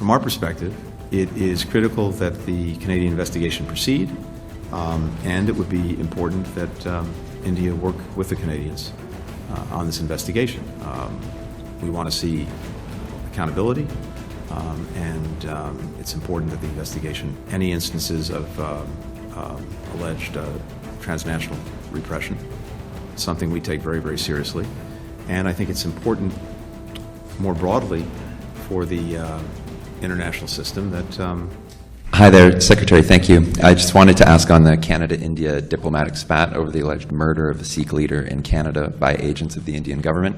From our perspective, it is critical that the Canadian investigation proceed, and it would be important that India work with the Canadians on this investigation. We want to see accountability, and it's important that the investigation, any instances of alleged transnational repression, something we take very, very seriously. And I think it's important more broadly for the international system that Hi there, Secretary, thank you. I just wanted to ask on the Canada-India diplomatic spat over the alleged murder of a Sikh leader in Canada by agents of the Indian government.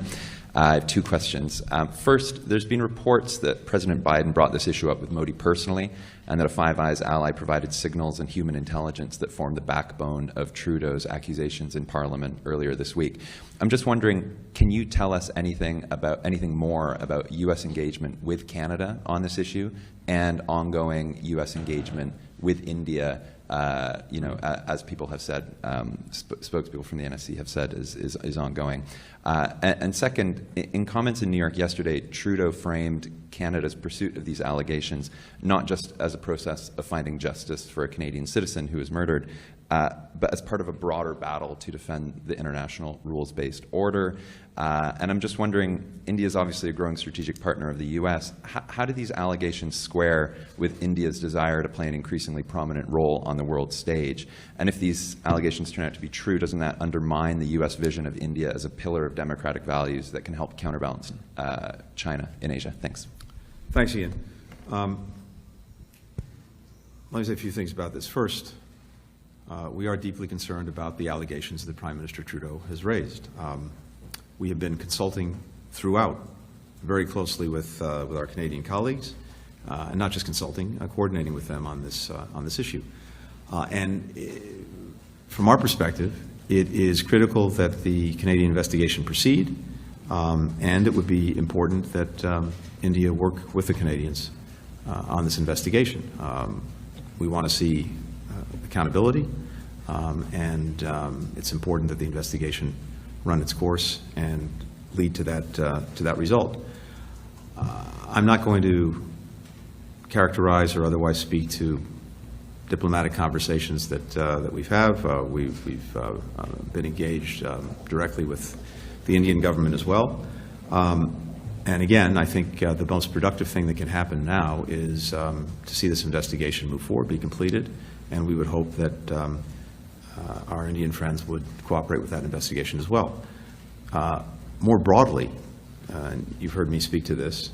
I have two questions. First, there's been reports that President Biden brought this issue up with Modi personally, and that a Five Eyes ally provided signals and human intelligence that formed the backbone of Trudeau's accusations in Parliament earlier this week. I'm just wondering, can you tell us anything more about U.S. engagement with Canada on this issue and ongoing U.S. engagement with India? As people have said, spokespeople from the NSC have said, is ongoing. And second, in comments in New York yesterday, Trudeau framed Canada's pursuit of these allegations not just as a process of finding justice for a Canadian citizen who was murdered, but as part of a broader battle to defend the international rules-based order. And I'm just wondering, India is obviously a growing strategic partner of the U.S. How do these allegations square with India's desire to play an increasingly prominent role on the world stage? And if these allegations turn out to be true, doesn't that undermine the U.S. vision of India as a pillar of democratic values that can help counterbalance China in Asia? Thanks. Thanks, Ian. Let me say a few things about this. First, we are deeply concerned about the allegations that Prime Minister Trudeau has raised. We have been consulting throughout very closely with our Canadian colleagues, and not just consulting, coordinating with them on this issue. And from our perspective, it is critical that the Canadian investigation proceed, and it would be important that India work with the Canadians on this investigation. We want to see accountability, and it's important that the investigation run its course and lead to that result. I'm not going to characterize or otherwise speak to diplomatic conversations that we've been engaged directly with the Indian government as well. And again, I think the most productive thing that can happen now is to see this investigation move forward, be completed, and we would hope that our Indian friends would cooperate with that investigation as well. More broadly, and you've heard me speak to this,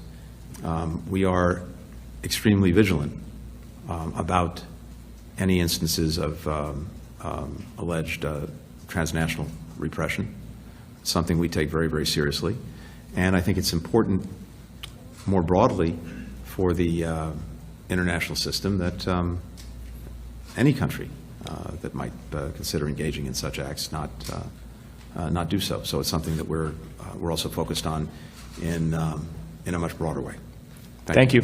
we are extremely vigilant about any instances of alleged transnational repression, something we take very, very seriously. And I think it's important more broadly for the international system that any country that might consider engaging in such acts not do so. So it's something that we're also focused on in a much broader way. Thank you.